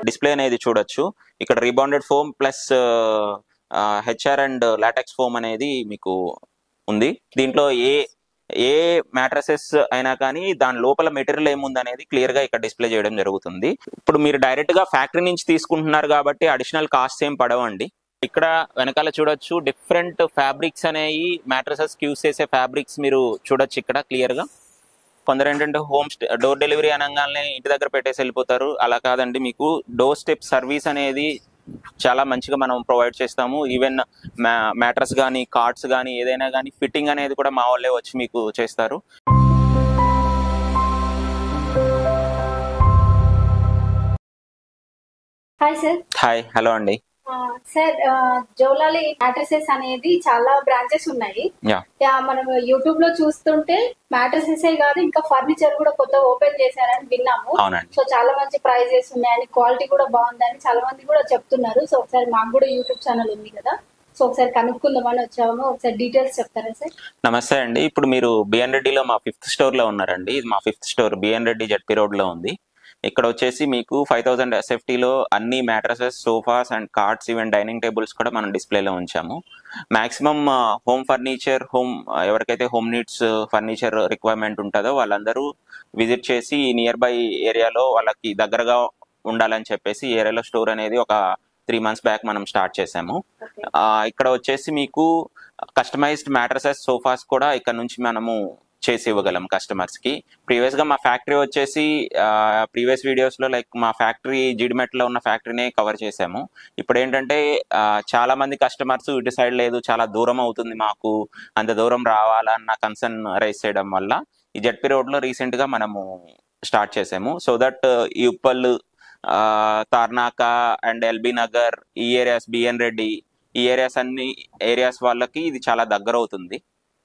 Display అనేది చూడొచ్చు. ఇక్కడ rebonded foam plus HR and LaTeX foam అనేది మీకు ఉంది. దీంట్లో ఏ మ్యాట్రసెస్ అయినా కానీ దాని లోపల మెటీరియల్ ఏముంది అనేది క్లియర్ గా ఇక్కడ డిస్ప్లే చేయడం జరుగుతుంది. ఇప్పుడు మీరు డైరెక్ట్ గా ఫ్యాక్టరీ నుంచి తీసుకుంటున్నారు కాబట్టి అడిషనల్ కాస్ట్ ఏం పడవండి. ఇక్కడ వెనకాల చూడొచ్చు డిఫరెంట్ ఫ్యాబ్రిక్స్ అనేవి మ్యాట్రసెస్ యూస్ చేసే ఫ్యాబ్రిక్స్ మీరు చూడొచ్చు ఇక్కడ క్లియర్ గా. కొందరు ఏంటంటే డోర్ డెలివరీ అనగానే ఇంటి దగ్గర పెట్టేసి వెళ్ళిపోతారు. అలా కాదండి, మీకు డోర్ స్టెప్ సర్వీస్ అనేది చాలా మంచిగా మనం ప్రొవైడ్ చేస్తాము. ఈవెన్ మ్యాట్రస్ కానీ కార్డ్స్ కానీ ఏదైనా కానీ ఫిట్టింగ్ అనేది కూడా మా వాళ్ళే వచ్చి మీకు చేస్తారు. Hi sir. హాయ్, హలో అండి. సార్, జోలాలి మ్యాట్రసెస్ అనేది చాలా బ్రాంచెస్ ఉన్నాయి. మనం యూట్యూబ్ లో చూస్తుంటే మ్యాట్రసెస్ కాదు ఇంకా ఫర్నిచర్ కూడా కొత్త ఓపెన్ చేశారని విన్నాము. సో చాలా మంచి ప్రైజెస్ ఉన్నాయని, క్వాలిటీ కూడా బాగుందని చాలా మంది కూడా చెప్తున్నారు. సో ఒకసారి మాకు కూడా యూట్యూబ్ ఛానల్ ఉంది కదా, సో ఒకసారి కనుక్కుందామని వచ్చాము. ఒకసారి డీటెయిల్స్ చెప్తారా సార్? నమస్తే అండి. ఇప్పుడు మీరు బిఎన్ రెడ్డిలో మా 5th స్టోర్ లో ఉన్నారండి. ఇది మా 5th store B N Reddy ZP road లో ఉంది. ఇక్కడ వచ్చేసి మీకు 5000 SFTలో అన్ని mattresses, sofas and cards, even dining tables కూడా మనం డిస్ప్లేలో ఉంచాము. మాక్సిమం హోమ్ ఫర్నిచర్, ఎవరికైతే హోమ్ నీడ్స్ ఫర్నిచర్ రిక్వైర్మెంట్ ఉంటుందో వాళ్ళందరూ విజిట్ చేసి నియర్ బై ఏరియాలో వాళ్ళకి దగ్గరగా ఉండాలని చెప్పేసి ఈ ఏరియాలో స్టోర్ అనేది ఒక 3 months బ్యాక్ మనం స్టార్ట్ చేసాము. ఇక్కడ వచ్చేసి మీకు కస్టమైజ్డ్ మ్యాట్రసెస్, సోఫాస్ కూడా ఇక్కడ నుంచి మనము చేసి ఇవ్వగలం కస్టమర్స్ కి. ప్రీవియస్ గా మా ఫ్యాక్టరీ వచ్చేసి ప్రీవియస్ వీడియోస్ లో లైక్ మా ఫ్యాక్టరీ జీడిమెట్లో ఉన్న ఫ్యాక్టరీనే కవర్ చేసాము. ఇప్పుడు ఏంటంటే చాలా మంది కస్టమర్స్ ఇటు సైడ్ లేదు, చాలా దూరం అవుతుంది మాకు, అంత దూరం రావాలన్న కన్సర్న్ రైజ్ చేయడం వల్ల ఈ జెడ్పీ రోడ్ లో రీసెంట్ గా మనము స్టార్ట్ చేసాము. సో దట్ ఈ ఉప్పల్, తార్నాక అండ్ ఎల్బీ నగర్ ఈ ఏరియాస్, బిఎన్ రెడ్డి ఈ ఏరియాస్, అన్ని ఏరియాస్ వాళ్ళకి ఇది చాలా దగ్గర అవుతుంది.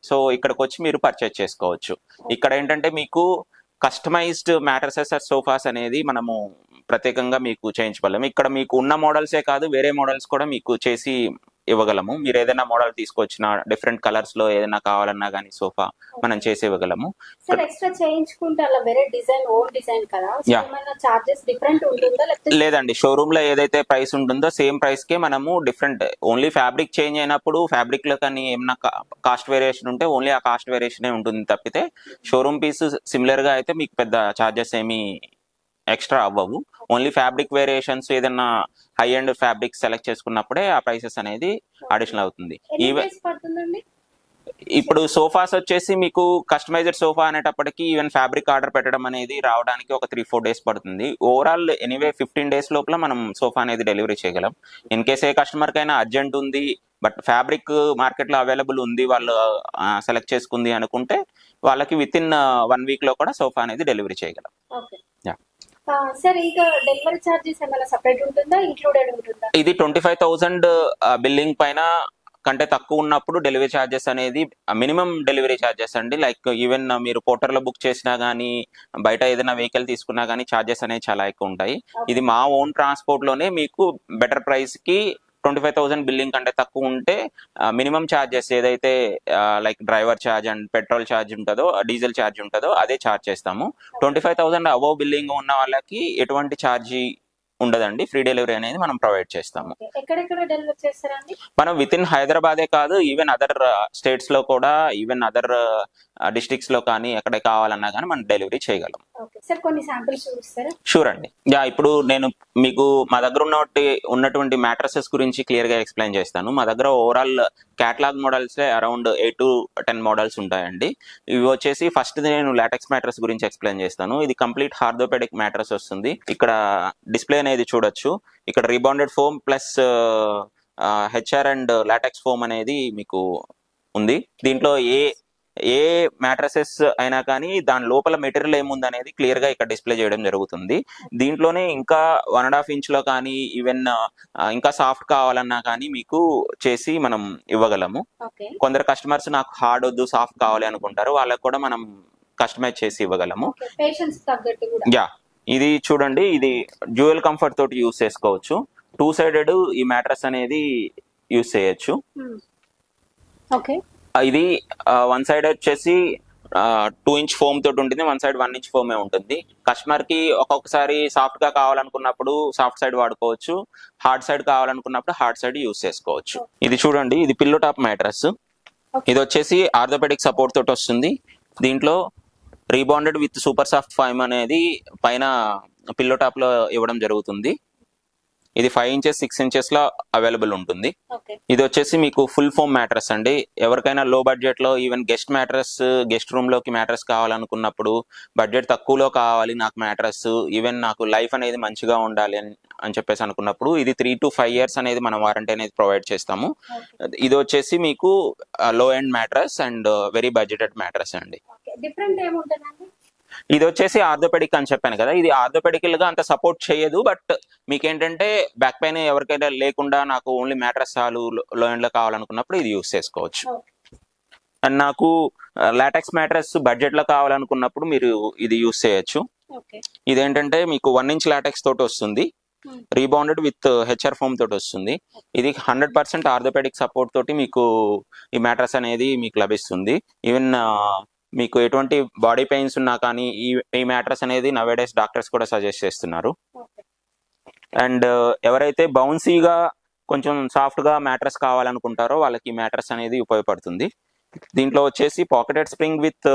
సో ఇక్కడికి వచ్చి మీరు పర్చేజ్ చేసుకోవచ్చు. ఇక్కడ ఏంటంటే మీకు కస్టమైజ్డ్ మ్యాట్రసెస్, సోఫాస్ అనేది మనము ప్రత్యేకంగా మీకు చేయించగలము. ఇక్కడ మీకు ఉన్న మోడల్సే కాదు, వేరే మోడల్స్ కూడా మీకు చేసి ఇవ్వగలము. మీరు ఏదైనా మోడల్ తీసుకొచ్చిన డిఫరెంట్ కలర్స్ లో ఏదైనా కావాలన్నా కానీ సోఫా మనం చేసి ఇవ్వగలము. లేదండి, షోరూమ్ లో ఏదైతే ప్రైస్ ఉంటుందో సేమ్ ప్రైస్ కే మనము డిఫరెంట్, ఓన్లీ ఫ్యాబ్రిక్ చేంజ్ అయినప్పుడు ఫ్యాబ్రిక్ లో కానీ ఏమన్నా కాస్ట్ వేరియేషన్ ఉంటే ఓన్లీ ఆ కాస్ట్ వేరియేషన్ ఉంటుంది తప్పితే షోరూమ్ పీస్ సిమిలర్ గా అయితే మీకు పెద్ద చార్జెస్ ఏమి ఎక్స్ట్రా అవ్వవు. ఓన్లీ ఫ్యాబ్రిక్ వేరియేషన్స్ ఏదైనా హై అండ్ ఫ్యాబ్రిక్ సెలెక్ట్ చేసుకున్నప్పుడే ఆ ప్రైసెస్ అనేది అడిషనల్ అవుతుంది. ఇప్పుడు సోఫాస్ వచ్చేసి మీకు కస్టమైజ్డ్ సోఫా అనేటప్పటికి ఈవెన్ ఫ్యాబ్రిక్ ఆర్డర్ పెట్టడం అనేది రావడానికి ఒక 3-4 days పడుతుంది. ఓవరాల్ ఎనీవే 15 days లోపల మనం సోఫా అనేది డెలివరీ చేయగలం. ఇన్ కేస్ ఏ కస్టమర్ కైనా అర్జెంట్ ఉంది బట్ ఫ్యాబ్రిక్ మార్కెట్ లో అవైలబుల్ ఉంది, వాళ్ళు సెలెక్ట్ చేసుకుంది అనుకుంటే వాళ్ళకి విత్ ఇన్ 1 week లో కూడా సోఫా అనేది డెలివరీ చేయగలం. సార్, ఇంకా డెలివరీ చార్జెస్ ఏమైనా సెపరేట్ ఉంటుందా, ఇంక్లూడెడ్ ఉంటుందా? ఇది 25,000 బిల్లింగ్ పైన కంటే తక్కువ ఉన్నప్పుడు డెలివరీ ఛార్జెస్ అనేది మినిమం డెలివరీ ఛార్జెస్ అండి. లైక్ ఈవెన్ మీరు పోర్టర్లో బుక్ చేసినా కానీ, బయట ఏదైనా వెహికల్ తీసుకున్నా కానీ ఛార్జెస్ అనేవి చాలా ఎక్కువ ఉంటాయి. ఇది మా ఓన్ ట్రాన్స్పోర్ట్ లోనే మీకు బెటర్ ప్రైస్ కి 25,000 బిల్లింగ్ కంటే తక్కువ ఉంటే మినిమం ఛార్జెస్ ఏదైతే like driver charge and petrol charge ఉంటుందో, డీజిల్ ఛార్జ్ ఉంటుందో అదే ఛార్జ్ చేస్తాము. 25,000 అబోవ్ బిల్లింగ్ ఉన్న వాళ్ళకి ఎటువంటి ఛార్జీ ఉండదండి. ఫ్రీ డెలివరీ అనేది మనం ప్రొవైడ్ చేస్తాము. మనం విత్ ఇన్ హైదరాబాదే కాదు, ఈవెన్ అదర్ స్టేట్స్ లో కూడా, ఈవెన్ అదర్ డిస్ట్రిక్ట్స్ లో కానీ ఎక్కడ కావాలన్నా కానీ మనం డెలివరీ చేయగలం. షూర్ అండి. ఇప్పుడు నేను మీకు మా దగ్గర ఉన్నటువంటి మ్యాట్రసెస్ గురించి క్లియర్ గా ఎక్స్ప్లెయిన్ చేస్తాను. మా దగ్గర overall catalogue models around 8 to 10 models ఉంటాయండి. ఇవి వచ్చేసి ఫస్ట్ నేను లాటెక్స్ మ్యాట్రస్ గురించి ఎక్స్ప్లెయిన్ చేస్తాను. ఇది కంప్లీట్ ఆర్థోపెడిక్ మ్యాట్రస్ వస్తుంది. ఇక్కడ డిస్ప్లే అనేది చూడొచ్చు. ఇక్కడ rebonded foam plus HR and LaTeX foam అనేది మీకు ఉంది. దీంట్లో ఏ మ్యాట్రసెస్ అయినా కానీ దాని లోపల మెటీరియల్ ఏముంది అనేది క్లియర్ గా ఇక్కడ డిస్ప్లే చేయడం జరుగుతుంది. దీంట్లోనే ఇంకా 1.5 inch లో కానీ, ఈవెన్ ఇంకా సాఫ్ట్ కావాలన్నా కానీ మీకు చేసి మనం ఇవ్వగలము. కొందరు కస్టమర్స్ నాకు హార్డ్ వద్దు, సాఫ్ట్ కావాలి అనుకుంటారు, వాళ్ళకు కూడా మనం కస్టమైజ్ చేసి ఇవ్వగలము. ఇది చూడండి, ఇది డ్యూయల్ కంఫర్ట్ తోటి యూస్ చేసుకోవచ్చు. 2-sided ఈ మ్యాట్రస్ అనేది యూస్ చేయొచ్చు. ఇది 1 side వచ్చేసి 2 ఇంచ్ ఫోమ్ తోటి ఉంటుంది, 1 సైడ్ 1 ఇంచ్ ఫోమే ఉంటుంది. కస్టమర్ కి ఒక్కొక్కసారి సాఫ్ట్ గా కావాలనుకున్నప్పుడు సాఫ్ట్ సైడ్ వాడుకోవచ్చు, హార్డ్ సైడ్ కావాలనుకున్నప్పుడు హార్డ్ సైడ్ యూస్ చేసుకోవచ్చు. ఇది చూడండి, ఇది పిల్లో టాప్ మ్యాట్రస్. ఇది వచ్చేసి ఆర్థోపెడిక్ సపోర్ట్ తోటి వస్తుంది. దీంట్లో రీబాండెడ్ విత్ సూపర్ సాఫ్ట్ ఫైమ్ అనేది పైన పిల్లో టాప్ లో ఇవ్వడం జరుగుతుంది. ఇది 5 ఇంచెస్ 6 ఇంచెస్ లో అవైలబుల్ ఉంటుంది. ఇది వచ్చేసి మీకు ఫుల్ ఫోమ్ మ్యాట్రస్ అండి. ఎవరికైనా లో బడ్జెట్ లో ఈవెన్ గెస్ట్ రూమ్ లోకి మ్యాట్రస్ కావాలనుకున్నప్పుడు, బడ్జెట్ తక్కువలో కావాలి నాకు మ్యాట్రస్, ఈవెన్ నాకు లైఫ్ అనేది మంచిగా ఉండాలి అని చెప్పేసి అనుకున్నప్పుడు ఇది 3 to 5 years అనేది మనం వారంటీ అనేది ప్రొవైడ్ చేస్తాము. ఇది వచ్చేసి మీకు లో end mattress and very budgeted mattress అండి. ఇది వచ్చేసి ఆర్థోపెడిక్ అని చెప్పాను కదా, ఇది ఆర్థోపెడికల్ గా అంత సపోర్ట్ చేయదు. బట్ మీకేంటంటే బ్యాక్ పెయిన్ ఎవరికైనా లేకుండా నాకు ఓన్లీ మ్యాట్రస్ చాలు లో ఎండ్ లో కావాలనుకున్నప్పుడు ఇది యూస్ చేసుకోవచ్చు. అండ్ నాకు లాటెక్స్ మ్యాట్రస్ బడ్జెట్ లో కావాలనుకున్నప్పుడు మీరు ఇది యూస్ చేయొచ్చు. ఇదేంటంటే మీకు 1 ఇంచ్ లాటెక్స్ తోటి వస్తుంది, రీబౌండెడ్ విత్ హెచ్ఆర్ ఫోమ్ తోటి వస్తుంది. ఇది 100% ఆర్థోపెడిక్ సపోర్ట్ తోటి మీకు ఈ మ్యాట్రస్ అనేది మీకు లభిస్తుంది. ఈవెన్ మీకు ఎటువంటి బాడీ పెయిన్స్ ఉన్నా కానీ ఈ మ్యాట్రస్ అనేది నవేడేస్ డాక్టర్స్ కూడా సజెస్ట్ చేస్తున్నారు. అండ్ ఎవరైతే బౌన్సీగా కొంచెం సాఫ్ట్ గా మ్యాట్రస్ కావాలనుకుంటారో వాళ్ళకి ఈ మ్యాట్రస్ అనేది ఉపయోగపడుతుంది. దీంట్లో వచ్చేసి pocketed spring with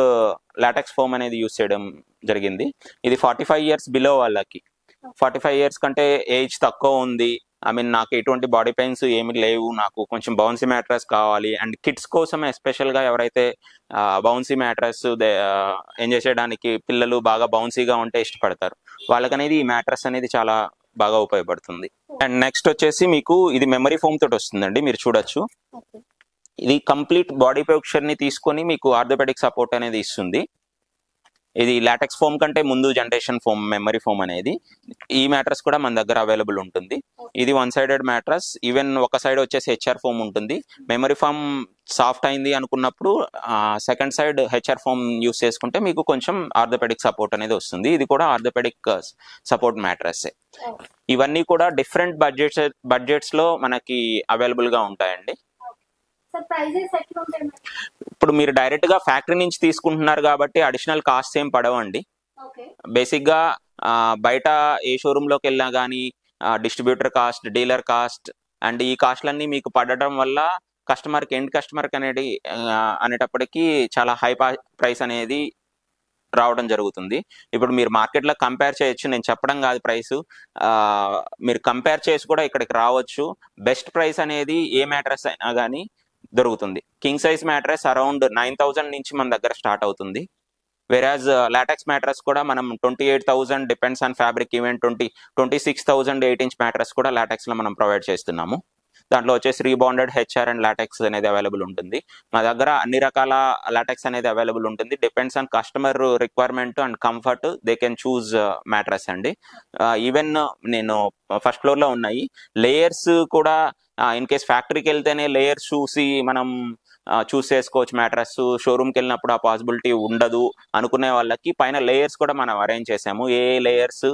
LaTeX foam అనేది యూస్ చేయడం జరిగింది. ఇది 45 years బిలో వాళ్ళకి, 45 years కంటే ఏజ్ తక్కువ ఉంది, నాకు ఎటువంటి బాడీ పెయిన్స్ ఏమి లేవు, నాకు కొంచెం బౌన్సీ మ్యాట్రస్ కావాలి, అండ్ కిడ్స్ కోసం ఎస్పెషల్ గా ఎవరైతే బౌన్సీ మ్యాట్రస్ ఎంజాయ్ చేయడానికి పిల్లలు బాగా బౌన్సీగా ఉంటే ఇష్టపడతారు, వాళ్ళకనేది ఈ మ్యాట్రస్ అనేది చాలా బాగా ఉపయోగపడుతుంది. అండ్ నెక్స్ట్ వచ్చేసి మీకు ఇది మెమరీ ఫోమ్ తోటి వస్తుందండి. మీరు చూడొచ్చు, ఇది కంప్లీట్ బాడీ పొజిషన్ ని తీసుకొని మీకు ఆర్థోపెడిక్ సపోర్ట్ అనేది ఇస్తుంది. ఇది లాటెక్స్ ఫోమ్ కంటే ముందు జనరేషన్ ఫోమ్ మెమరీ ఫోమ్ అనేది. ఈ మ్యాట్రస్ కూడా మన దగ్గర అవైలబుల్ ఉంటుంది. ఇది 1 సైడెడ్ మ్యాట్రస్, ఈవెన్ ఒక సైడ్ వచ్చేసి హెచ్ఆర్ ఫోమ్ ఉంటుంది. మెమరీ ఫోమ్ సాఫ్ట్ అయింది అనుకున్నప్పుడు second side HR foam use చేసుకుంటే మీకు కొంచెం ఆర్థోపెడిక్ సపోర్ట్ అనేది వస్తుంది. ఇది కూడా ఆర్థోపెడిక్ సపోర్ట్ మ్యాట్రస్. ఇవన్నీ కూడా డిఫరెంట్ బడ్జెట్స్ లో మనకి అవైలబుల్ గా ఉంటాయండి. ఇప్పుడు మీరు డైరెక్ట్ గా ఫ్యాక్టరీ నుంచి తీసుకుంటున్నారు కాబట్టి అడిషనల్ కాస్ట్ ఏం పడవండి. బేసిక్ గా బయట ఏ షోరూమ్ లోకి వెళ్ళినా గానీ distributor cost, dealer cost and ఈ కాస్ట్లన్నీ మీకు పడటం వల్ల ఎండ్ కస్టమర్ అనేటప్పటికీ చాలా హై ప్రైస్ అనేది రావడం జరుగుతుంది. ఇప్పుడు మీరు మార్కెట్ లో కంపేర్ చేయొచ్చు, నేను చెప్పడం కాదు ప్రైస్, మీరు కంపేర్ చేసి కూడా ఇక్కడికి రావచ్చు. బెస్ట్ ప్రైస్ అనేది ఏ మ్యాట్రస్ అయినా కానీ దొరుకుతుంది. కింగ్ సైజ్ మ్యాట్రస్ అరౌండ్ 9,000 నుంచి మన దగ్గర స్టార్ట్ అవుతుంది. వెరాజ్ లాటెక్స్ మ్యాట్రస్ కూడా మనం 28,000 depends on fabric, even 26,000 8 inch mattress కూడా లాటెక్స్ లో మనం ప్రొవైడ్ చేస్తున్నాము. దాంట్లో వచ్చేసి రీబాండెడ్, హెచ్ఆర్ అండ్ లాటెక్స్ అనేది అవైలబుల్ ఉంటుంది. మా దగ్గర అన్ని రకాల లాటెక్స్ అనేది అవైలబుల్ ఉంటుంది. Depends on customer requirement and comfort, they can choose mattress అండి. ఈవెన్ నేను ఫస్ట్ ఫ్లోర్ లో ఉన్నాయి లేయర్స్ కూడా, ఇన్ కేస్ ఫ్యాక్టరీకి వెళ్తేనే లేయర్స్ చూసి మనం చూస్ చేసుకోవచ్చు మ్యాట్రస్. షోరూమ్కి వెళ్ళినప్పుడు ఆ పాసిబిలిటీ ఉండదు అనుకునే వాళ్ళకి పైన లేయర్స్ కూడా మనం అరేంజ్ చేసాము. ఏ లేయర్స్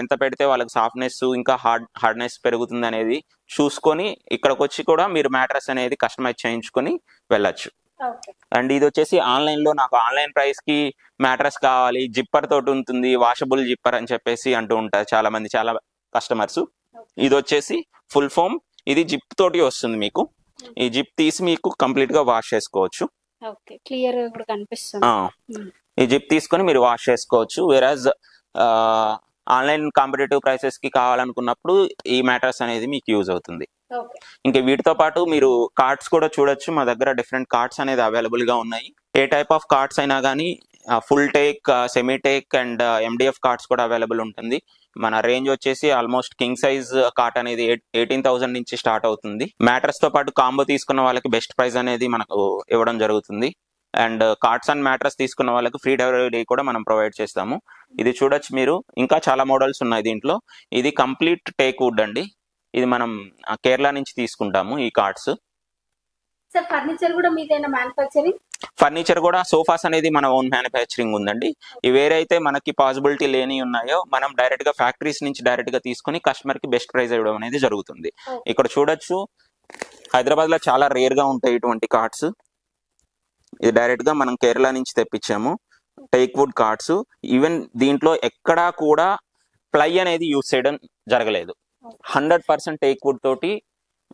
ఎంత పెడితే వాళ్ళకి సాఫ్ట్నెస్ ఇంకా హార్డ్నెస్ పెరుగుతుంది అనేది చూసుకొని ఇక్కడికి వచ్చి కూడా మీరు మ్యాట్రస్ అనేది కస్టమైజ్ చేయించుకొని వెళ్ళచ్చు. అండ్ ఇది వచ్చేసి ఆన్లైన్ లో నాకు ఆన్లైన్ ప్రైస్ కి మ్యాట్రస్ కావాలి, జిప్పర్ తోటి ఉంటుంది, వాషబుల్ జిప్పర్ అని చెప్పేసి అంటూ ఉంటారు చాలా కస్టమర్స్. ఇది వచ్చేసి ఫుల్ ఫోమ్, ఇది జిప్ తోటి వస్తుంది. మీకు ఈ జిప్ తీసి మీకు కంప్లీట్ గా వాష్ చేసుకోవచ్చు. ఈ జిప్ తీసుకొని మీరు వాష్ చేసుకోవచ్చు. వేరాజ్ ఆన్లైన్ కాంపిటేటివ్ ప్రైసెస్ కి కావాలనుకున్నప్పుడు ఈ మ్యాట్రస్ అనేది మీకు యూజ్ అవుతుంది. ఇంకా వీటితో పాటు మీరు కార్డ్స్ కూడా చూడొచ్చు. మా దగ్గర డిఫరెంట్ కార్డ్స్ అనేది అవైలబుల్ గా ఉన్నాయి. ఏ టైప్ ఆఫ్ కార్డ్స్ అయినా కానీ full take, semi take and MDF cards కూడా అవైలబుల్ ఉంటుంది. మన రేంజ్ వచ్చేసి ఆల్మోస్ట్ కింగ్ సైజ్ కార్ట్ అనేది 18,000 నుంచి స్టార్ట్ అవుతుంది. మ్యాట్రస్ తో పాటు కాంబో తీసుకున్న వాళ్ళకి బెస్ట్ ప్రైస్ అనేది మనకు ఇవ్వడం జరుగుతుంది. అండ్ కార్డ్స్ అండ్ మ్యాట్రస్ తీసుకున్న వాళ్ళకి ఫ్రీ డెలివరీ కూడా మనం ప్రొవైడ్ చేస్తాము. ఇది చూడొచ్చు మీరు, ఇంకా చాలా మోడల్స్ ఉన్నాయి దీంట్లో. ఇది కంప్లీట్ టేక్ వుడ్ అండి. ఇది మనం కేరళ నుంచి తీసుకుంటాము ఈ కార్డ్స్. ఫర్నిచర్ కూడా మీదైనా మ్యానుఫ్యాక్చరింగ్? ఫర్నిచర్ కూడా సోఫాస్ అనేది మన ఓన్ మ్యానుఫ్యాక్చరింగ్ ఉందండి. ఇవేరైతే మనకి పాసిబిలిటీ లేని ఉన్నాయో మనం డైరెక్ట్ గా ఫ్యాక్టరీస్ నుంచి డైరెక్ట్ గా తీసుకుని కస్టమర్ కి బెస్ట్ ప్రైస్ ఇవ్వడం అనేది జరుగుతుంది. ఇక్కడ చూడొచ్చు, హైదరాబాద్ లో చాలా రేర్ గా ఉంటాయి ఇటువంటి కార్డ్స్. ఇది డైరెక్ట్ గా మనం కేరళ నుంచి తెప్పించాము. Teak wood cards. ఈవెన్ దీంట్లో ఎక్కడా కూడా ప్లై అనేది యూజ్ చేయడం జరగలేదు. 100% టేక్ వుడ్ తోటి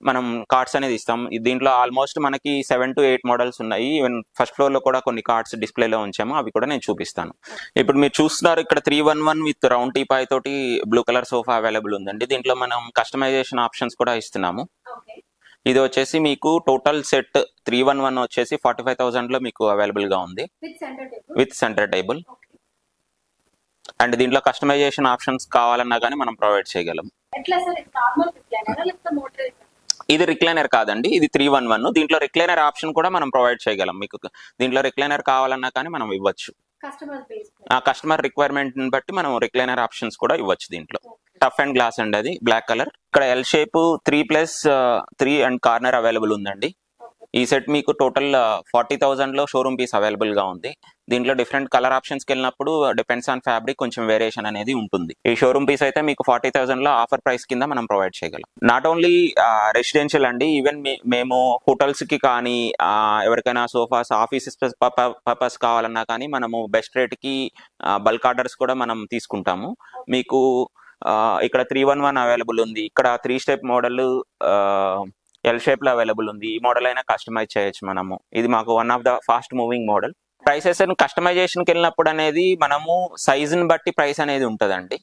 మనం కార్డ్స్ అనేది ఇస్తాం. దీంట్లో ఆల్మోస్ట్ మనకి 7 to 8 మోడల్స్ ఉన్నాయి. ఈవెన్ ఫస్ట్ ఫ్లోర్ లో కూడా కొన్ని కార్డ్స్ డిస్ప్లేలో ఉంచాము, అవి కూడా నేను చూపిస్తాను. ఇప్పుడు మీరు చూస్తున్నారు ఇక్కడ 311 విత్ రౌండ్ టీపాయ్ తోటి బ్లూ కలర్ సోఫా అవైలబుల్ ఉందండి. దీంట్లో మనం కస్టమైజేషన్ ఆప్షన్స్ కూడా ఇస్తున్నాము. ఇది వచ్చేసి మీకు టోటల్ సెట్ 311 వచ్చేసి 45,000 లో మీకు అవైలబుల్ గా ఉంది విత్ సెంటర్ టేబుల్. అండ్ దీంట్లో కస్టమైజేషన్ ఆప్షన్స్ కావాలన్నా కానీ మనం ప్రొవైడ్ చేయగలం. ఇది రిక్లైనర్ కాదండి, ఇది 311. దీంట్లో రిక్లైనర్ ఆప్షన్ కూడా మనం ప్రొవైడ్ చేయగలం. మీకు దీంట్లో రిక్లైనర్ కావాలన్నా కానీ మనం ఇవ్వచ్చు. ఆ కస్టమర్ రిక్వైర్మెంట్ ని బట్టి మనం రిక్లైనర్ ఆప్షన్స్ కూడా ఇవ్వచ్చు. దీంట్లో టఫ్ అండ్ గ్లాస్ అండి, అది బ్లాక్ కలర్. ఇక్కడ L shape 3+3 and corner available ఉందండి. ఈ సెట్ మీకు టోటల్ 40,000 లో షోరూమ్ పీస్ అవైలబుల్ గా ఉంది. దీంట్లో డిఫరెంట్ కలర్ ఆప్షన్స్ కి వెళ్ళినప్పుడు డిపెండ్స్ ఆన్ ఫ్యాబ్రిక్ కొంచెం వేరియేషన్ అనేది ఉంటుంది. ఈ షోరూమ్ పీస్ అయితే మీకు 40,000 లో ఆఫర్ ప్రైస్ కింద మనం ప్రొవైడ్ చేయగలం. నాట్ ఓన్లీ రెసిడెన్షియల్ అండి, ఈవెన్ మేము హోటల్స్ కి కానీ ఎవరికైనా సోఫాస్ ఆఫీస్ పర్పస్ కావాలన్నా కానీ మనము బెస్ట్ రేట్ కి బల్క్ ఆర్డర్స్ కూడా మనం తీసుకుంటాము. మీకు ఇక్కడ 311 అవైలబుల్ ఉంది. ఇక్కడ 3 స్టెప్ మోడల్ ఎల్ షేప్ లో అవైలబుల్ ఉంది. ఈ మోడల్ అయినా కస్టమైజ్ చేయొచ్చు మనము. ఇది మాకు one of the fast moving model. Prices customisation కి వెళ్ళినప్పుడు అనేది మనము సైజ్ ని బట్టి ప్రైస్ అనేది ఉంటదండి.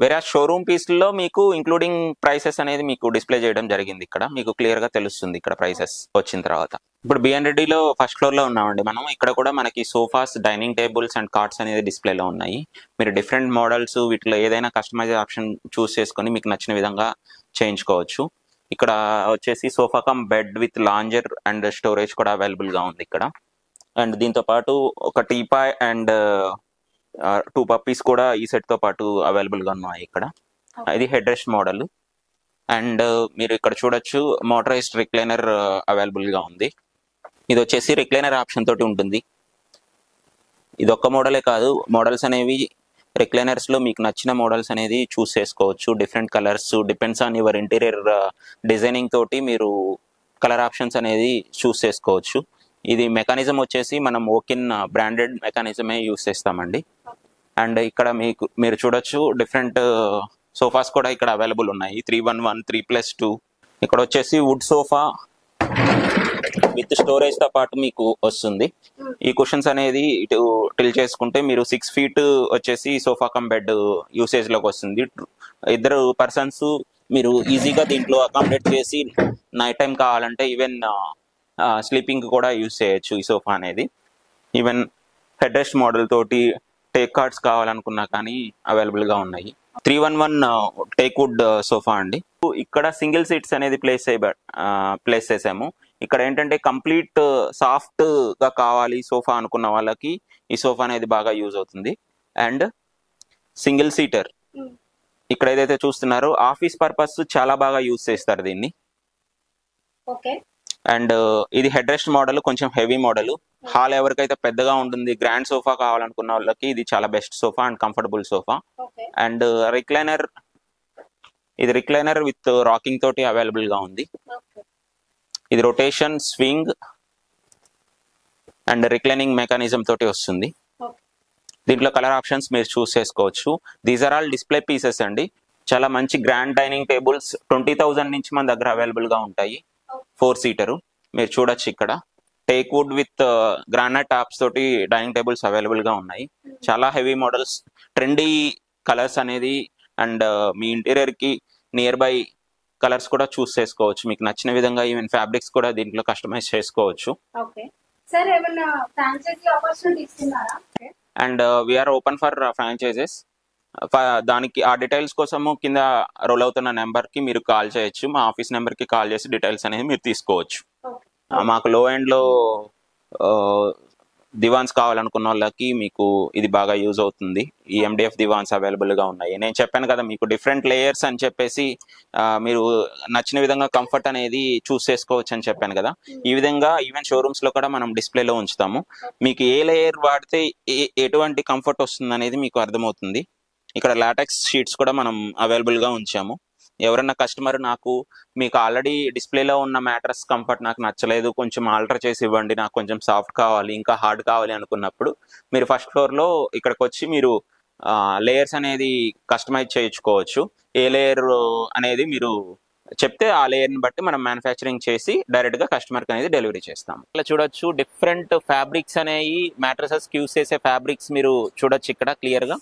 వేరే షోరూమ్ పీస్ లో మీకు ఇంక్లూడింగ్ ప్రైసెస్ అనేది మీకు డిస్ప్లే చేయడం జరిగింది. ఇక్కడ మీకు క్లియర్ గా తెలుస్తుంది ఇక్కడ ప్రైసెస్ వచ్చిన తర్వాత. ఇప్పుడు బిఎన్ రెడ్డిలో ఫస్ట్ ఫ్లోర్ లో ఉన్నామండి మనం. ఇక్కడ కూడా మనకి sofas, dining tables and cards అనేది డిస్ప్లేలో ఉన్నాయి. మీరు డిఫరెంట్ మోడల్స్ వీటిలో ఏదైనా కస్టమైజ్ ఆప్షన్ చూస్ చేసుకొని మీకు నచ్చిన విధంగా చేయించుకోవచ్చు. ఇక్కడ వచ్చేసి sofa cum bed with lounger and storage కూడా అవైలబుల్ గా ఉంది ఇక్కడ. అండ్ దీంతో పాటు ఒక టీపాయ్ అండ్ 2 పప్పీస్ కూడా ఈ సెట్ తో పాటు అవైలబుల్ గా ఉన్నాయి ఇక్కడ. ఇది హెడ్ రెస్ట్ మోడల్. అండ్ మీరు ఇక్కడ చూడొచ్చు మోటరైజ్డ్ రిక్లైనర్ అవైలబుల్ గా ఉంది. ఇది వచ్చేసి రిక్లైనర్ ఆప్షన్ తోటి ఉంటుంది. ఇది ఒక్క మోడలే కాదు, మోడల్స్ అనేవి రిక్లైనర్స్ లో మీకు నచ్చిన మోడల్స్ అనేది చూస్ చేసుకోవచ్చు. Different colours depends on your interior designing తోటి మీరు కలర్ ఆప్షన్స్ అనేది చూస్ చేసుకోవచ్చు. ఇది మెకానిజం వచ్చేసి మనం ఓకిన్ బ్రాండెడ్ మెకానిజమే యూస్ చేస్తామండి. అండ్ ఇక్కడ మీరు చూడొచ్చు డిఫరెంట్ సోఫాస్ కూడా ఇక్కడ అవైలబుల్ ఉన్నాయి. 311, 3+2. ఇక్కడ వచ్చేసి వుడ్ సోఫా విత్ స్టోరేజ్ తో పాటు మీకు వస్తుంది. ఈ కుషన్స్ అనేది ఇటు టిల్ చేసుకుంటే మీరు 6 feet వచ్చేసి సోఫా కమ్ బెడ్ యూసేజ్ లోకి వస్తుంది. 2 పర్సన్స్ మీరు ఈజీగా దీంట్లో అకామిడేట్ చేసి నైట్ టైం కావాలంటే ఈవెన్ స్లీపింగ్ కూడా యూజ్ చేయొచ్చు ఈ సోఫా అనేది. ఈవెన్ హెడ్ రెస్ట్ మోడల్ తోటి టేక్ కార్డ్స్ కావాలనుకున్నా కానీ అవైలబుల్ గా ఉన్నాయి. 311 టేక్ వుడ్ సోఫా అండి. ఇక్కడ సింగిల్ సీట్స్ అనేది ప్లేస్ చేసాము. ఇక్కడ ఏంటంటే కంప్లీట్ సాఫ్ట్ గా కావాలి సోఫా అనుకున్న వాళ్ళకి ఈ సోఫా అనేది బాగా యూజ్ అవుతుంది. అండ్ సింగిల్ సీటర్ ఇక్కడ ఏదైతే చూస్తున్నారో ఆఫీస్ పర్పస్ చాలా బాగా యూజ్ చేస్తారు దీన్ని. అండ్ ఇది హెడ్ రెస్ట్ మోడల్, కొంచెం హెవీ మోడల్. హాల్ ఎవరికైతే పెద్దగా ఉంటుంది, గ్రాండ్ సోఫా కావాలనుకున్న వాళ్ళకి ఇది చాలా best sofa and comfortable sofa. And recliner, ఇది రిక్లైనర్ విత్ రాకింగ్ తోటి అవైలబుల్ గా ఉంది. ఇది rotation, swing and reclining mechanism తోటి వస్తుంది. దీంట్లో కలర్ ఆప్షన్స్ మీరు చూస్ చేసుకోవచ్చు. These are all display pieces అండి. చాలా మంచి గ్రాండ్ డైనింగ్ టేబుల్స్ 20,000 నుంచి మన దగ్గర అవైలబుల్ గా ఉంటాయి. 4 seater మీరు చూడొచ్చు ఇక్కడ. Teak wood with granite tops తోటి డైనింగ్ టేబుల్స్ అవైలబుల్ గా ఉన్నాయి. చాలా హెవీ మోడల్స్, ట్రెండీ కలర్స్ అనేది. అండ్ మీ ఇంటీరియర్ కి నియర్ బై కలర్స్ కూడా చూస్ చేసుకోవచ్చు మీకు నచ్చిన విధంగా. ఈవెన్ ఫ్యాబ్రిక్స్ కూడా దీంట్లో కస్టమైజ్ చేసుకోవచ్చు. And we are open for franchises. దానికి ఆ డీటెయిల్స్ కోసము కింద రోల్ అవుతున్న నెంబర్ కి మీరు కాల్ చేయొచ్చు. మా ఆఫీస్ నెంబర్ కి కాల్ చేసి డీటెయిల్స్ అనేది మీరు తీసుకోవచ్చు. మాకు లో ఎండ్ లో దివాన్స్ కావాలనుకున్న వాళ్ళకి మీకు ఇది బాగా యూజ్ అవుతుంది. ఈ ఎండిఎఫ్ దివాన్స్ అవైలబుల్ గా ఉన్నాయి. నేను చెప్పాను కదా మీకు డిఫరెంట్ లేయర్స్ అని చెప్పేసి మీరు నచ్చిన విధంగా కంఫర్ట్ అనేది చూస్ చేసుకోవచ్చు అని చెప్పాను కదా. ఈ విధంగా ఈవెన్ షోరూమ్స్ లో కూడా మనం డిస్ప్లేలో ఉంచుతాము. మీకు ఏ లేయర్ వాడితే ఎటువంటి కంఫర్ట్ వస్తుంది అనేది మీకు అర్థమవుతుంది. ఇక్కడ లాటెక్స్ షీట్స్ కూడా మనం అవైలబుల్ గా ఉంచాము. ఎవరన్నా కస్టమర్ నాకు మీకు ఆల్రెడీ డిస్ప్లేలో ఉన్న మ్యాట్రస్ కంఫర్ట్ నాకు నచ్చలేదు, కొంచెం ఆల్టర్ చేసి ఇవ్వండి, నాకు కొంచెం సాఫ్ట్ కావాలి, ఇంకా హార్డ్ కావాలి అనుకున్నప్పుడు మీరు ఫస్ట్ ఫ్లోర్లో ఇక్కడికి వచ్చి మీరు లేయర్స్ అనేది కస్టమైజ్ చేయించుకోవచ్చు. ఏ లేయర్ అనేది మీరు చెప్తే ఆ లేయర్ని బట్టి మనం మ్యానుఫ్యాక్చరింగ్ చేసి డైరెక్ట్గా కస్టమర్కి అనేది డెలివరీ చేస్తాం. ఇలా చూడొచ్చు డిఫరెంట్ ఫ్యాబ్రిక్స్ అనేవి మ్యాట్రసెస్కి యూస్ చేసే ఫ్యాబ్రిక్స్ మీరు చూడొచ్చు ఇక్కడ క్లియర్గా.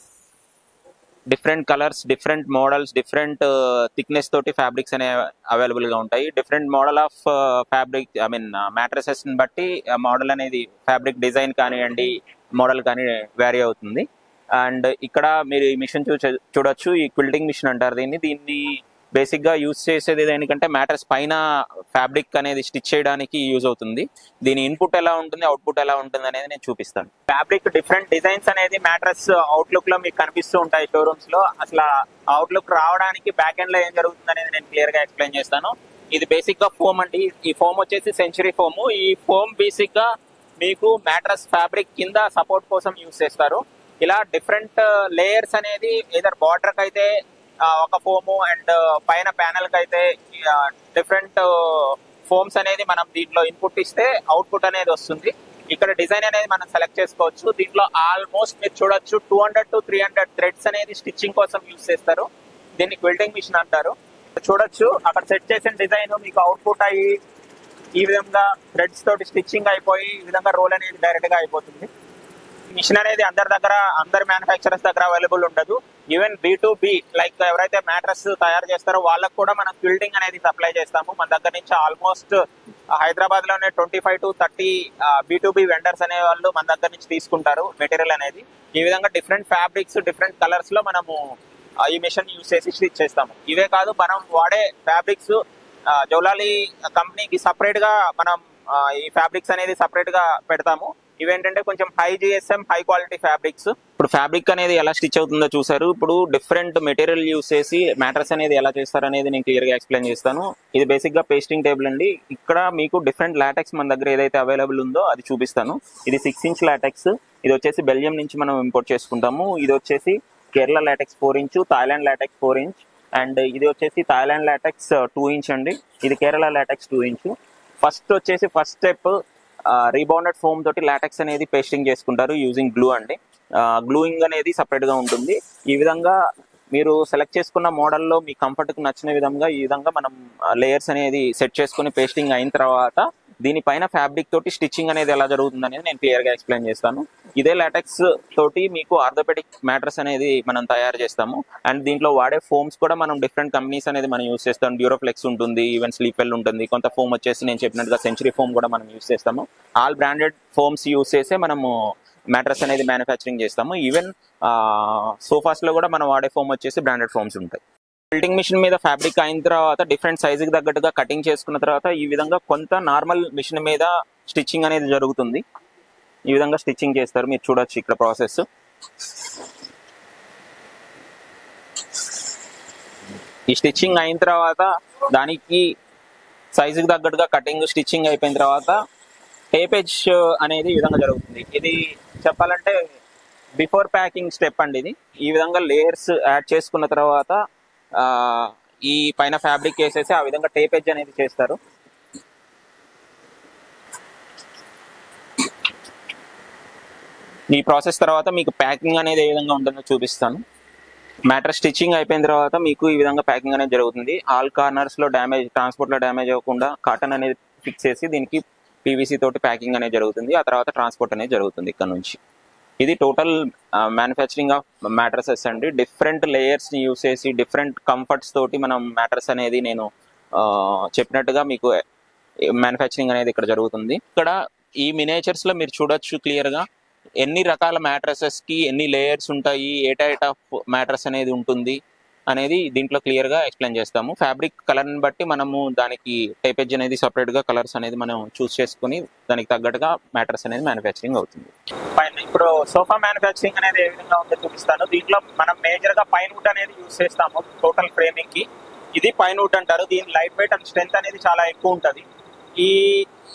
Different colours, different models, different thickness తోటి ఫ్యాబ్రిక్స్ అనేవి అవైలబుల్గా ఉంటాయి. డిఫరెంట్ మోడల్ ఆఫ్ ఫ్యాబ్రిక్ మ్యాట్రసెస్ని బట్టి మోడల్ అనేది ఫ్యాబ్రిక్ డిజైన్ కానివ్వండి, మోడల్ కానీ వ్యారీ అవుతుంది. అండ్ ఇక్కడ మీరు ఈ మిషన్ చూడొచ్చు, ఈ క్విల్టింగ్ మిషన్ అంటారు దీన్ని బేసిక్గా యూజ్ చేసేది దేనికంటే మ్యాట్రస్ పైన ఫ్యాబ్రిక్ అనేది స్టిచ్ చేయడానికి యూజ్ అవుతుంది. దీని ఇన్పుట్ ఎలా ఉంటుంది, అవుట్పుట్ ఎలా ఉంటుంది అనేది నేను చూపిస్తాను. ఫ్యాబ్రిక్ డిఫరెంట్ డిజైన్స్ అనేది మ్యాట్రస్ అవుట్లుక్ లో మీకు కనిపిస్తూ ఉంటాయి షోరూమ్స్ లో. అసలు అవుట్లుక్ రావడానికి బ్యాక్ ఎండ్ లో ఏం జరుగుతుంది అనేది నేను క్లియర్ గా ఎక్స్ప్లెయిన్ చేస్తాను. ఇది బేసిక్ గా ఫోమ్ అండి. ఈ ఫోమ్ వచ్చేసి సెంచరీ ఫోమ్. ఈ ఫోమ్ బేసిక్ గా మీకు మ్యాట్రస్ ఫ్యాబ్రిక్ కింద సపోర్ట్ కోసం యూజ్ చేస్తారు. ఇలా డిఫరెంట్ లేయర్స్ అనేది ఏదర్ బార్డర్ కి అయితే ఒక ఫోము అండ్ పైన ప్యానల్ కి అయితే డిఫరెంట్ ఫోమ్స్ అనేది మనం దీంట్లో ఇన్పుట్ ఇస్తే అవుట్పుట్ అనేది వస్తుంది. ఇక్కడ డిజైన్ అనేది మనం సెలెక్ట్ చేసుకోవచ్చు. దీంట్లో ఆల్మోస్ట్ మీరు చూడొచ్చు 200 to 300 థ్రెడ్స్ అనేది స్టిచ్చింగ్ కోసం యూజ్ చేస్తారు. దీన్ని క్విల్టింగ్ మిషన్ అంటారు. చూడొచ్చు అక్కడ సెట్ చేసిన డిజైన్ మీకు అవుట్పుట్ అయ్యి ఈ విధంగా థ్రెడ్స్ తోటి స్టిచ్చింగ్ అయిపోయి ఈ విధంగా రోల్ అనేది డైరెక్ట్ గా అయిపోతుంది. మిషన్ అనేది అందరి మ్యానుఫ్యాక్చరర్స్ దగ్గర అవైలబుల్ ఉండదు. ఈవెన్ B2B లైక్ ఎవరైతే మ్యాట్రస్ తయారు చేస్తారో వాళ్ళకు కూడా మనం క్విల్టింగ్ అనేది సప్లై చేస్తాము. మన దగ్గర నుంచి ఆల్మోస్ట్ హైదరాబాద్ లోనే 25 to 30 B2B వెండర్స్ అనే వాళ్ళు మన దగ్గర నుంచి తీసుకుంటారు మెటీరియల్ అనేది. ఈ విధంగా డిఫరెంట్ ఫ్యాబ్రిక్స్, డిఫరెంట్ కలర్స్ లో మనము ఈ మిషన్ యూజ్ చేసి స్టిచ్ చేస్తాము. ఇవే కాదు, మనం వాడే ఫ్యాబ్రిక్స్ జౌలాలి కంపెనీకి సపరేట్ గా మనం ఈ ఫ్యాబ్రిక్స్ అనేది సపరేట్ గా పెడతాము. ఇవేంటంటే కొంచెం high GSM, high quality fabrics. ఇప్పుడు ఫ్యాబ్రిక్ అనేది ఎలా స్టిచ్ అవుతుందో చూసారు. ఇప్పుడు డిఫరెంట్ మెటీరియల్ యూస్ చేసి మ్యాట్రస్ అనేది ఎలా చేస్తారు అనేది నేను క్లియర్ గా ఎక్స్ప్లెయిన్ చేస్తాను. ఇది బేసిక్ గా పేస్టింగ్ టేబుల్ అండి. ఇక్కడ మీకు డిఫరెంట్ లాటెక్స్ మన దగ్గర ఏదైతే అవైలబుల్ ఉందో అది చూపిస్తాను. ఇది 6 inch లాటెక్స్. ఇది వచ్చేసి బెల్జియం నుంచి మనం ఇంపోర్ట్ చేసుకుంటాము. ఇది వచ్చేసి Kerala LaTeX 4 inch, Thailand LaTeX 4 inch and ఇది వచ్చేసి థాయిలాండ్ లాటెక్స్ 2 inch అండి. ఇది Kerala LaTeX 2 inch. First step rebounded foam తోటి లాటెక్స్ అనేది పేస్టింగ్ చేసుకుంటారు యూజింగ్ గ్లూ అండి. గ్లూయింగ్ అనేది సపరేట్ గా ఉంటుంది. ఈ విధంగా మీరు సెలెక్ట్ చేసుకున్న మోడల్లో మీ కంఫర్ట్ కు నచ్చిన విధంగా ఈ విధంగా మనం లేయర్స్ అనేది సెట్ చేసుకుని పేస్టింగ్ అయిన తర్వాత దీనిపైన ఫ్యాబ్రిక్ తోటి స్టిచ్చింగ్ అనేది ఎలా జరుగుతుంది అనేది నేను క్లియర్ గా ఎక్స్ప్లెయిన్ చేస్తాను. ఇదే లాటెక్స్ తోటి మీకు ఆర్థోపెడిక్ మ్యాట్రస్ అనేది మనం తయారు చేస్తాము. అండ్ దీంట్లో వాడే ఫోమ్స్ కూడా మనం డిఫరెంట్ కంపెనీస్ అనేది మనం యూస్ చేస్తాం. డ్యూరోఫ్లెక్స్ ఉంటుంది, ఈవెన్ స్లీప్వెల్ ఉంటుంది. కొంత ఫోమ్ వచ్చేసి నేను చెప్పినట్టుగా సెంచరీ ఫోమ్ కూడా మనం యూస్ చేస్తాము. ఆల్ బ్రాండెడ్ ఫోమ్స్ యూస్ చేసే మనము మ్యాట్రస్ అనేది మ్యానుఫ్యాక్చరింగ్ చేస్తాము. ఈవెన్ సోఫాస్ లో కూడా మనం వాడే ఫోమ్ వచ్చేసి బ్రాండెడ్ ఫోమ్స్ ఉంటాయి. క్విల్టింగ్ మిషన్ మీద ఫ్యాబ్రిక్ అయిన తర్వాత డిఫరెంట్ సైజుకి తగ్గట్టుగా కటింగ్ చేసుకున్న తర్వాత ఈ విధంగా కొంత నార్మల్ మిషన్ మీద స్టిచ్చింగ్ అనేది జరుగుతుంది. ఈ విధంగా స్టిచ్చింగ్ చేస్తారు. మీరు చూడొచ్చు ఇక్కడ ప్రాసెస్. ఈ స్టిచ్చింగ్ అయిన తర్వాత దానికి సైజుకి తగ్గట్టుగా కటింగ్ స్టిచ్చింగ్ అయిపోయిన తర్వాత టేపేజ్ అనేది ఈ విధంగా జరుగుతుంది. ఇది చెప్పాలంటే బిఫోర్ ప్యాకింగ్ స్టెప్ అండి. ఇది ఈ విధంగా లేయర్స్ యాడ్ చేసుకున్న తర్వాత ఈ పైన ఫ్యాబ్రిక్ వేసేసి ఆ విధంగా టేపేజ్ అనేది చేస్తారు. ఈ ప్రాసెస్ తర్వాత మీకు ప్యాకింగ్ అనేది ఏ విధంగా ఉంటుందో చూపిస్తాను. మ్యాట్రస్ స్టిచ్చింగ్ అయిపోయిన తర్వాత మీకు ఈ విధంగా ప్యాకింగ్ అనేది జరుగుతుంది. ఆల్ కార్నర్స్ లో డ్యామేజ్, ట్రాన్స్పోర్ట్ లో డ్యామేజ్ అవ్వకుండా కాటన్ అనేది ఫిక్స్ చేసి దీనికి PVC తోటి ప్యాకింగ్ అనేది జరుగుతుంది. ఆ తర్వాత ట్రాన్స్పోర్ట్ అనేది జరుగుతుంది ఇక్కడ నుంచి. ఇది టోటల్ మ్యానుఫ్యాక్చరింగ్ ఆఫ్ మ్యాట్రసెస్ అండి. డిఫరెంట్ లేయర్స్ ని యూస్ చేసి డిఫరెంట్ కంఫర్ట్స్ తోటి మనం మ్యాట్రస్ అనేది నేను చెప్పినట్టుగా మీకు మ్యానుఫ్యాక్చరింగ్ అనేది ఇక్కడ జరుగుతుంది. ఇక్కడ ఈ మినేచర్స్ లో మీరు చూడొచ్చు క్లియర్ గా ఎన్ని రకాల మ్యాట్రసెస్ కి ఎన్ని లేయర్స్ ఉంటాయి, ఏ టైప్ ఆఫ్ మ్యాట్రస్ అనేది ఉంటుంది అనేది దీంట్లో క్లియర్ గా ఎక్స్ప్లెయిన్ చేస్తాము. ఫ్యాబ్రిక్ కలర్ ని బట్టి మనము దానికి టైపేజ్ అనేది సపరేట్ గా కలర్స్ అనేది మనం చూస్ చేసుకుని దానికి తగ్గట్టుగా మ్యాట్రస్ అనేది మ్యానుఫ్యాక్చరింగ్ అవుతుంది. ఇప్పుడు సోఫా మ్యానుఫ్యాక్చరింగ్ అనేది ఏ విధంగా ఉందో చూపిస్తాను. దీంట్లో మనం మేజర్ గా పైన్ వుడ్ అనేది యూస్ చేస్తాము టోటల్ ఫ్రేమింగ్ కి. ఇది పైన్ వుడ్ అంటారు. దీని లైట్ వెయిట్ అండ్ స్ట్రెంత్ అనేది చాలా ఎక్కువ ఉంటుంది.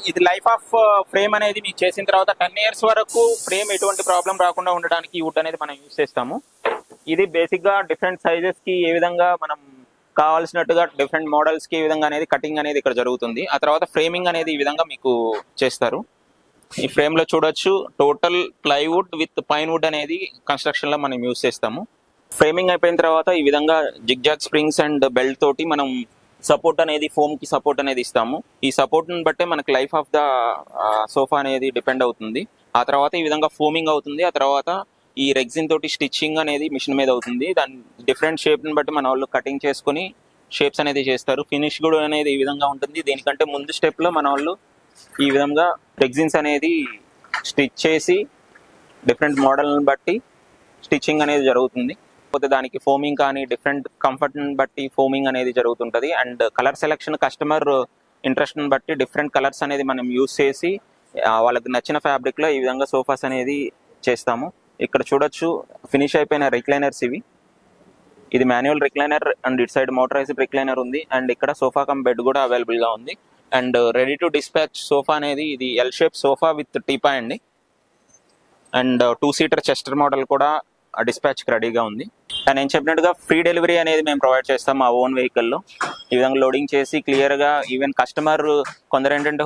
ఇది లైఫ్ ఆఫ్ ఫ్రేమ్ అనేది మీకు చేసిన తర్వాత 10 years వరకు ఫ్రేమ్ ఎటువంటి ప్రాబ్లం రాకుండా ఉండడానికి ఈ వుడ్ అనేది మనం యూస్ చేస్తాము. ఇది బేసిక్ గా డిఫరెంట్ సైజెస్ కి ఏ విధంగా మనం కావాల్సినట్టుగా డిఫరెంట్ మోడల్స్ కి ఈ విధంగా అనేది కటింగ్ అనేది ఇక్కడ జరుగుతుంది. ఆ తర్వాత ఫ్రేమింగ్ అనేది ఈ విధంగా మీకు చేస్తారు. ఈ ఫ్రేమ్ లో చూడొచ్చు total plywood with pine wood అనేది కన్స్ట్రక్షన్ లో మనం యూజ్ చేస్తాము. ఫ్రేమింగ్ అయిపోయిన తర్వాత ఈ విధంగా జిగ్జాగ్ స్ప్రింగ్స్ అండ్ బెల్ట్ తోటి మనం సపోర్ట్ అనేది ఫోమ్ కి సపోర్ట్ అనేది ఇస్తాము. ఈ సపోర్ట్ ని బట్టే మనకి లైఫ్ ఆఫ్ ద సోఫా అనేది డిపెండ్ అవుతుంది. ఆ తర్వాత ఈ విధంగా ఫోమింగ్ అవుతుంది. ఆ తర్వాత ఈ రెగ్జిన్ తోటి స్టిచ్చింగ్ అనేది మిషన్ మీద అవుతుంది. దాని డిఫరెంట్ షేప్ ని బట్టి మన వాళ్ళు కటింగ్ చేసుకుని షేప్స్ అనేది చేస్తారు. ఫినిష్ కూడా అనేది ఈ విధంగా ఉంటుంది. దీనికంటే ముందు స్టెప్ లో మన వాళ్ళు ఈ విధంగా రెగ్జిన్స్ అనేది స్టిచ్ చేసి డిఫరెంట్ మోడల్ని బట్టి స్టిచ్చింగ్ అనేది జరుగుతుంది. పోతే దానికి ఫోమింగ్ కానీ డిఫరెంట్ కంఫర్ట్ని బట్టి ఫోమింగ్ అనేది జరుగుతుంటుంది. అండ్ కలర్ సెలెక్షన్ కస్టమర్ ఇంట్రెస్ట్ని బట్టి డిఫరెంట్ కలర్స్ అనేది మనం యూజ్ చేసి వాళ్ళకి నచ్చిన ఫ్యాబ్రిక్లో ఈ విధంగా సోఫాస్ అనేది చేస్తాము. ఇక్కడ చూడొచ్చు ఫినిష్ అయిపోయిన రిక్లైనర్స్ ఇవి. ఇది మాన్యువల్ రిక్లైనర్ అండ్ ఇటు సైడ్ మోటరైజ్డ్ రిక్లైనర్ ఉంది. అండ్ ఇక్కడ సోఫా కమ్ బెడ్ కూడా అవైలబుల్గా ఉంది. And ready to dispatch sofa అనేది ఇది ఎల్ షేప్ సోఫా విత్ టీపా అండి. అండ్ 2-సీటర్ చెస్టర్ మోడల్ కూడా డిస్పాచ్ రెడీగా ఉంది. అండ్ నేను చెప్పినట్టుగా ఫ్రీ డెలివరీ అనేది మేము ప్రొవైడ్ చేస్తాం మా ఓన్ వెహికల్లో. ఈ విధంగా లోడింగ్ చేసి క్లియర్గా ఈవెన్ కస్టమర్ కొందరు ఏంటంటే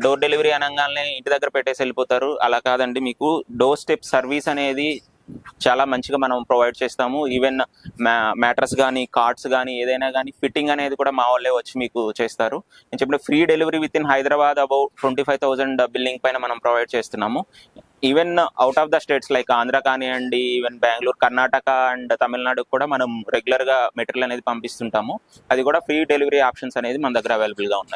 డోర్ డెలివరీ అనగానే ఇంటి దగ్గర పెట్టేసి వెళ్ళిపోతారు. అలా కాదండి, మీకు డోర్ స్టెప్ సర్వీస్ అనేది చాలా మంచిగా మనం ప్రొవైడ్ చేస్తాము. ఈవెన్ మ్యాట్రస్ కానీ కార్డ్స్ కానీ ఏదైనా కానీ ఫిట్టింగ్ అనేది కూడా మా వాళ్ళే వచ్చి మీకు చేస్తారు. నేను చెప్పిన free delivery with in Hyderabad about 25,000 billing పైన మనం ప్రొవైడ్ చేస్తున్నాము. Even out of the states like Andhra కానివ్వండి, ఈవెన్ బెంగళూరు, కర్ణాటక అండ్ తమిళనాడు కూడా మనం రెగ్యులర్గా మెటీరియల్ అనేది పంపిస్తుంటాము. అది కూడా ఫ్రీ డెలివరీ ఆప్షన్స్ అనేది మన దగ్గర అవైలబుల్గా ఉన్నాయి.